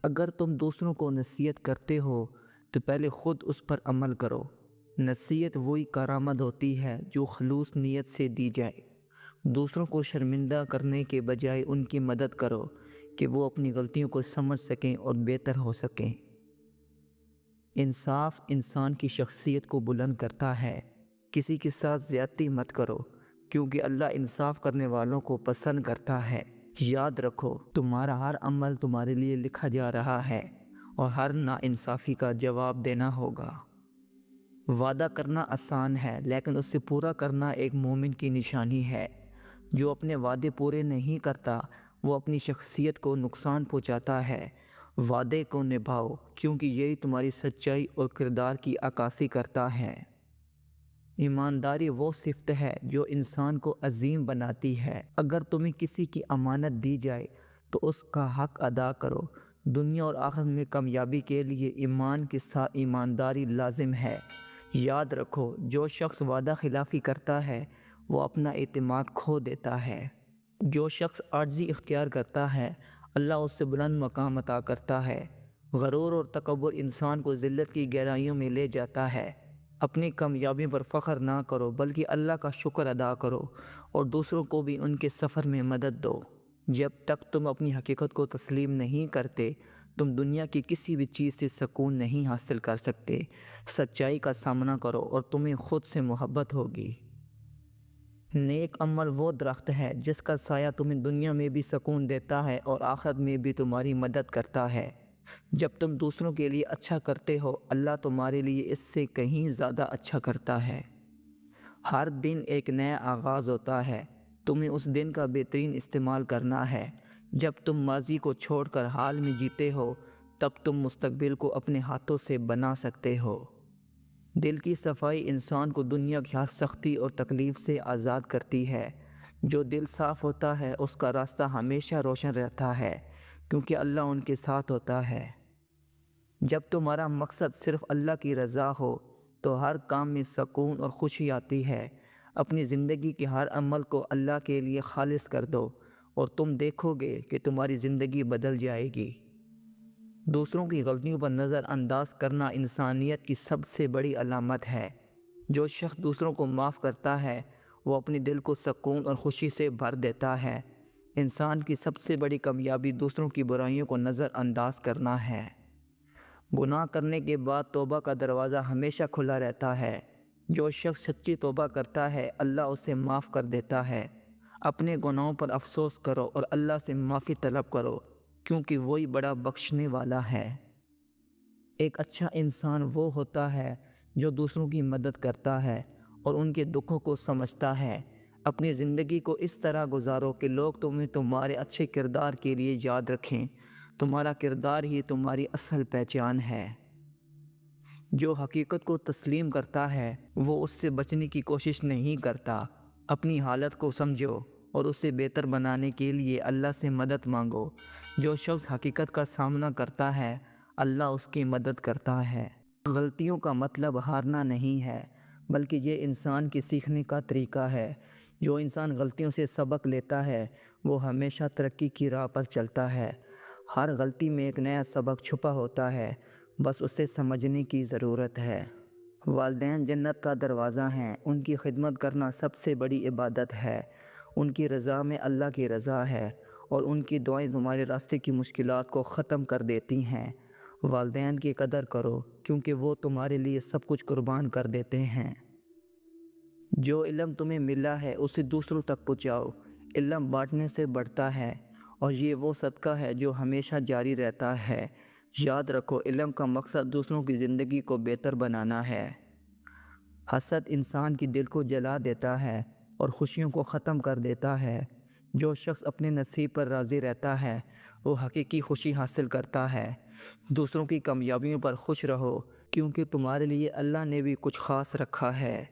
اگر تم دوسروں کو نصیحت کرتے ہو تو پہلے خود اس پر عمل کرو۔ نصیحت وہی کارآمد ہوتی ہے جو خلوص نیت سے دی جائے۔ دوسروں کو شرمندہ کرنے کے بجائے ان کی مدد کرو کہ وہ اپنی غلطیوں کو سمجھ سکیں اور بہتر ہو سکیں۔ انصاف انسان کی شخصیت کو بلند کرتا ہے۔ کسی کے ساتھ زیادتی مت کرو کیونکہ اللہ انصاف کرنے والوں کو پسند کرتا ہے۔ یاد رکھو تمہارا ہر عمل تمہارے لیے لکھا جا رہا ہے اور ہر ناانصافی کا جواب دینا ہوگا۔ وعدہ کرنا آسان ہے لیکن اسے پورا کرنا ایک مومن کی نشانی ہے۔ جو اپنے وعدے پورے نہیں کرتا وہ اپنی شخصیت کو نقصان پہنچاتا ہے۔ وعدے کو نبھاؤ کیونکہ یہی تمہاری سچائی اور کردار کی عکاسی کرتا ہے۔ ایمانداری وہ صفت ہے جو انسان کو عظیم بناتی ہے۔ اگر تمہیں کسی کی امانت دی جائے تو اس کا حق ادا کرو۔ دنیا اور آخرت میں کامیابی کے لیے ایمان کے ساتھ ایمانداری لازم ہے۔ یاد رکھو جو شخص وعدہ خلافی کرتا ہے وہ اپنا اعتماد کھو دیتا ہے۔ جو شخص عاجزی اختیار کرتا ہے اللہ اس سے بلند مقام عطا کرتا ہے۔ غرور اور تکبر انسان کو ذلت کی گہرائیوں میں لے جاتا ہے۔ اپنی کامیابی پر فخر نہ کرو بلکہ اللہ کا شکر ادا کرو اور دوسروں کو بھی ان کے سفر میں مدد دو۔ جب تک تم اپنی حقیقت کو تسلیم نہیں کرتے تم دنیا کی کسی بھی چیز سے سکون نہیں حاصل کر سکتے۔ سچائی کا سامنا کرو اور تمہیں خود سے محبت ہوگی۔ نیک عمل وہ درخت ہے جس کا سایہ تمہیں دنیا میں بھی سکون دیتا ہے اور آخرت میں بھی تمہاری مدد کرتا ہے۔ جب تم دوسروں کے لیے اچھا کرتے ہو اللہ تمہارے لیے اس سے کہیں زیادہ اچھا کرتا ہے۔ ہر دن ایک نیا آغاز ہوتا ہے۔ تمہیں اس دن کا بہترین استعمال کرنا ہے۔ جب تم ماضی کو چھوڑ کر حال میں جیتے ہو تب تم مستقبل کو اپنے ہاتھوں سے بنا سکتے ہو۔ دل کی صفائی انسان کو دنیا کی ہر سختی اور تکلیف سے آزاد کرتی ہے۔ جو دل صاف ہوتا ہے اس کا راستہ ہمیشہ روشن رہتا ہے کیونکہ اللہ ان کے ساتھ ہوتا ہے۔ جب تمہارا مقصد صرف اللہ کی رضا ہو تو ہر کام میں سکون اور خوشی آتی ہے۔ اپنی زندگی کے ہر عمل کو اللہ کے لیے خالص کر دو اور تم دیکھو گے کہ تمہاری زندگی بدل جائے گی۔ دوسروں کی غلطیوں پر نظر انداز کرنا انسانیت کی سب سے بڑی علامت ہے۔ جو شخص دوسروں کو معاف کرتا ہے وہ اپنے دل کو سکون اور خوشی سے بھر دیتا ہے۔ انسان کی سب سے بڑی کامیابی دوسروں کی برائیوں کو نظر انداز کرنا ہے۔ گناہ کرنے کے بعد توبہ کا دروازہ ہمیشہ کھلا رہتا ہے۔ جو شخص سچی توبہ کرتا ہے اللہ اسے معاف کر دیتا ہے۔ اپنے گناہوں پر افسوس کرو اور اللہ سے معافی طلب کرو کیونکہ وہی بڑا بخشنے والا ہے۔ ایک اچھا انسان وہ ہوتا ہے جو دوسروں کی مدد کرتا ہے اور ان کے دکھوں کو سمجھتا ہے۔ اپنی زندگی کو اس طرح گزارو کہ لوگ تمہیں تمہارے اچھے کردار کے لیے یاد رکھیں۔ تمہارا کردار ہی تمہاری اصل پہچان ہے۔ جو حقیقت کو تسلیم کرتا ہے وہ اس سے بچنے کی کوشش نہیں کرتا۔ اپنی حالت کو سمجھو اور اسے بہتر بنانے کے لیے اللہ سے مدد مانگو۔ جو شخص حقیقت کا سامنا کرتا ہے اللہ اس کی مدد کرتا ہے۔ غلطیوں کا مطلب ہارنا نہیں ہے بلکہ یہ انسان کے سیکھنے کا طریقہ ہے۔ جو انسان غلطیوں سے سبق لیتا ہے وہ ہمیشہ ترقی کی راہ پر چلتا ہے۔ ہر غلطی میں ایک نیا سبق چھپا ہوتا ہے، بس اسے سمجھنے کی ضرورت ہے۔ والدین جنت کا دروازہ ہیں۔ ان کی خدمت کرنا سب سے بڑی عبادت ہے۔ ان کی رضا میں اللہ کی رضا ہے اور ان کی دعائیں تمہارے راستے کی مشکلات کو ختم کر دیتی ہیں۔ والدین کی قدر کرو کیونکہ وہ تمہارے لیے سب کچھ قربان کر دیتے ہیں۔ جو علم تمہیں ملا ہے اسے دوسروں تک پہنچاؤ۔ علم بانٹنے سے بڑھتا ہے اور یہ وہ صدقہ ہے جو ہمیشہ جاری رہتا ہے۔ یاد رکھو علم کا مقصد دوسروں کی زندگی کو بہتر بنانا ہے۔ حسد انسان کی دل کو جلا دیتا ہے اور خوشیوں کو ختم کر دیتا ہے۔ جو شخص اپنے نصیب پر راضی رہتا ہے وہ حقیقی خوشی حاصل کرتا ہے۔ دوسروں کی کامیابیوں پر خوش رہو کیونکہ تمہارے لیے اللہ نے بھی کچھ خاص رکھا ہے۔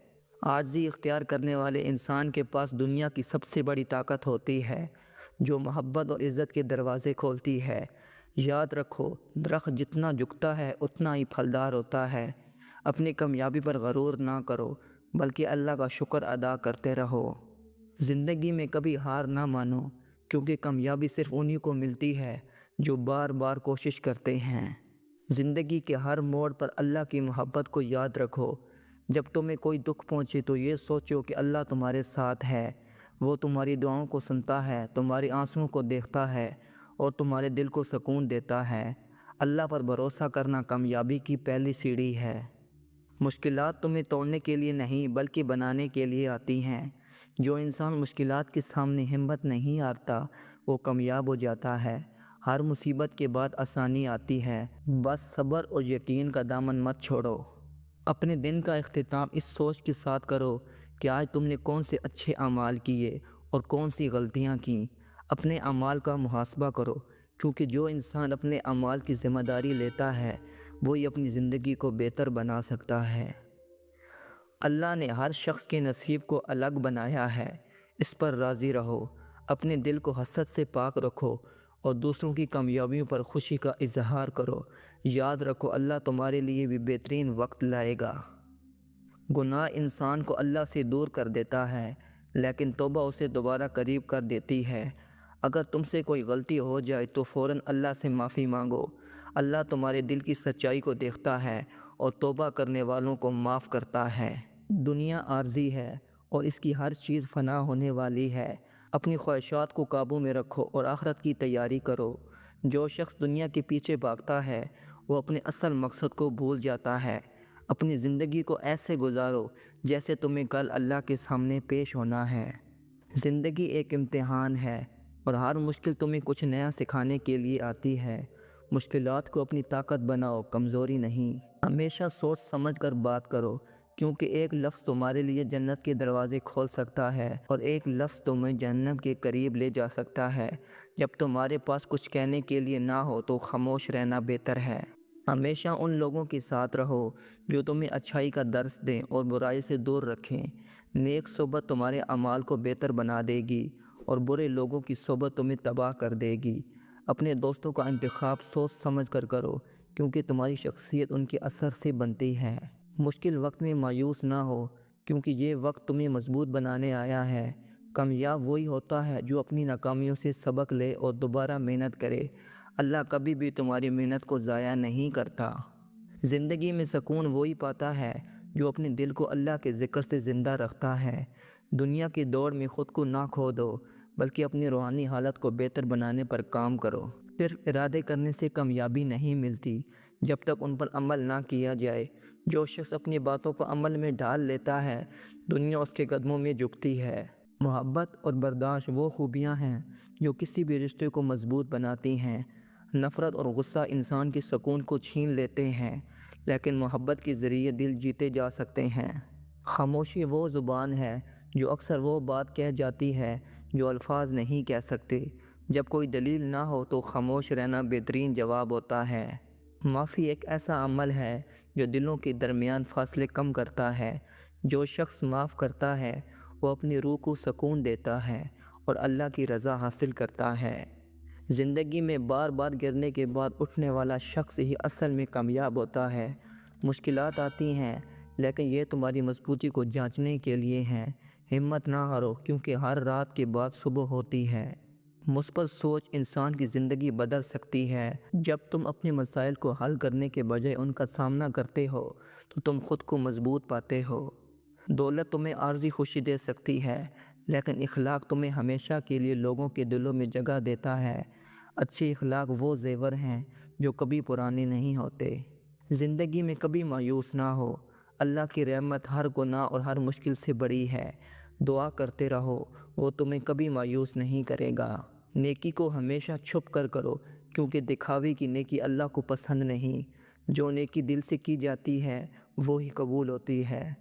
عاجزی اختیار کرنے والے انسان کے پاس دنیا کی سب سے بڑی طاقت ہوتی ہے جو محبت اور عزت کے دروازے کھولتی ہے۔ یاد رکھو درخت جتنا جھکتا ہے اتنا ہی پھلدار ہوتا ہے۔ اپنی کامیابی پر غرور نہ کرو بلکہ اللہ کا شکر ادا کرتے رہو۔ زندگی میں کبھی ہار نہ مانو کیونکہ کامیابی صرف انہی کو ملتی ہے جو بار بار کوشش کرتے ہیں۔ زندگی کے ہر موڑ پر اللہ کی محبت کو یاد رکھو۔ جب تمہیں کوئی دکھ پہنچے تو یہ سوچو کہ اللہ تمہارے ساتھ ہے، وہ تمہاری دعاؤں کو سنتا ہے، تمہاری آنسوؤں کو دیکھتا ہے اور تمہارے دل کو سکون دیتا ہے۔ اللہ پر بھروسہ کرنا کامیابی کی پہلی سیڑھی ہے۔ مشکلات تمہیں توڑنے کے لیے نہیں بلکہ بنانے کے لیے آتی ہیں۔ جو انسان مشکلات کے سامنے ہمت نہیں ہارتا وہ کامیاب ہو جاتا ہے۔ ہر مصیبت کے بعد آسانی آتی ہے، بس صبر اور یقین کا دامن مت چھوڑو۔ اپنے دن کا اختتام اس سوچ کے ساتھ کرو کہ آج تم نے کون سے اچھے اعمال کیے اور کون سی غلطیاں کیں۔ اپنے اعمال کا محاسبہ کرو، کیونکہ جو انسان اپنے اعمال کی ذمہ داری لیتا ہے وہی اپنی زندگی کو بہتر بنا سکتا ہے۔ اللہ نے ہر شخص کے نصیب کو الگ بنایا ہے، اس پر راضی رہو۔ اپنے دل کو حسد سے پاک رکھو اور دوسروں کی کامیابیوں پر خوشی کا اظہار کرو۔ یاد رکھو اللہ تمہارے لیے بھی بہترین وقت لائے گا۔ گناہ انسان کو اللہ سے دور کر دیتا ہے، لیکن توبہ اسے دوبارہ قریب کر دیتی ہے۔ اگر تم سے کوئی غلطی ہو جائے تو فوراً اللہ سے معافی مانگو۔ اللہ تمہارے دل کی سچائی کو دیکھتا ہے اور توبہ کرنے والوں کو معاف کرتا ہے۔ دنیا عارضی ہے اور اس کی ہر چیز فنا ہونے والی ہے۔ اپنی خواہشات کو قابو میں رکھو اور آخرت کی تیاری کرو۔ جو شخص دنیا کے پیچھے بھاگتا ہے وہ اپنے اصل مقصد کو بھول جاتا ہے۔ اپنی زندگی کو ایسے گزارو جیسے تمہیں کل اللہ کے سامنے پیش ہونا ہے۔ زندگی ایک امتحان ہے اور ہر مشکل تمہیں کچھ نیا سکھانے کے لیے آتی ہے۔ مشکلات کو اپنی طاقت بناؤ، کمزوری نہیں۔ ہمیشہ سوچ سمجھ کر بات کرو، کیونکہ ایک لفظ تمہارے لیے جنت کے دروازے کھول سکتا ہے اور ایک لفظ تمہیں جہنم کے قریب لے جا سکتا ہے۔ جب تمہارے پاس کچھ کہنے کے لیے نہ ہو تو خاموش رہنا بہتر ہے۔ ہمیشہ ان لوگوں کے ساتھ رہو جو تمہیں اچھائی کا درس دیں اور برائی سے دور رکھیں۔ نیک صحبت تمہارے اعمال کو بہتر بنا دے گی اور برے لوگوں کی صحبت تمہیں تباہ کر دے گی۔ اپنے دوستوں کا انتخاب سوچ سمجھ کر کرو، کیونکہ تمہاری شخصیت ان کے اثر سے بنتی ہے۔ مشکل وقت میں مایوس نہ ہو، کیونکہ یہ وقت تمہیں مضبوط بنانے آیا ہے۔ کامیاب وہی ہوتا ہے جو اپنی ناکامیوں سے سبق لے اور دوبارہ محنت کرے۔ اللہ کبھی بھی تمہاری محنت کو ضائع نہیں کرتا۔ زندگی میں سکون وہی پاتا ہے جو اپنے دل کو اللہ کے ذکر سے زندہ رکھتا ہے۔ دنیا کی دوڑ میں خود کو نہ کھو دو، بلکہ اپنی روحانی حالت کو بہتر بنانے پر کام کرو۔ صرف ارادے کرنے سے کامیابی نہیں ملتی جب تک ان پر عمل نہ کیا جائے۔ جو شخص اپنی باتوں کو عمل میں ڈال لیتا ہے دنیا اس کے قدموں میں جھکتی ہے۔ محبت اور برداشت وہ خوبیاں ہیں جو کسی بھی رشتے کو مضبوط بناتی ہیں۔ نفرت اور غصہ انسان کے سکون کو چھین لیتے ہیں، لیکن محبت کے ذریعے دل جیتے جا سکتے ہیں۔ خاموشی وہ زبان ہے جو اکثر وہ بات کہہ جاتی ہے جو الفاظ نہیں کہہ سکتے۔ جب کوئی دلیل نہ ہو تو خاموش رہنا بہترین جواب ہوتا ہے۔ معافی ایک ایسا عمل ہے جو دلوں کے درمیان فاصلے کم کرتا ہے۔ جو شخص معاف کرتا ہے وہ اپنی روح کو سکون دیتا ہے اور اللہ کی رضا حاصل کرتا ہے۔ زندگی میں بار بار گرنے کے بعد اٹھنے والا شخص ہی اصل میں کامیاب ہوتا ہے۔ مشکلات آتی ہیں لیکن یہ تمہاری مضبوطی کو جانچنے کے لیے ہیں۔ ہمت نہ ہارو، کیونکہ ہر رات کے بعد صبح ہوتی ہے۔ مثبت سوچ انسان کی زندگی بدل سکتی ہے۔ جب تم اپنے مسائل کو حل کرنے کے بجائے ان کا سامنا کرتے ہو تو تم خود کو مضبوط پاتے ہو۔ دولت تمہیں عارضی خوشی دے سکتی ہے، لیکن اخلاق تمہیں ہمیشہ کے لیے لوگوں کے دلوں میں جگہ دیتا ہے۔ اچھے اخلاق وہ زیور ہیں جو کبھی پرانے نہیں ہوتے۔ زندگی میں کبھی مایوس نہ ہو، اللہ کی رحمت ہر گناہ اور ہر مشکل سے بڑی ہے۔ دعا کرتے رہو، وہ تمہیں کبھی مایوس نہیں کرے گا۔ نیکی کو ہمیشہ چھپ کر کرو، کیونکہ دکھاوے کی نیکی اللہ کو پسند نہیں۔ جو نیکی دل سے کی جاتی ہے وہی قبول ہوتی ہے۔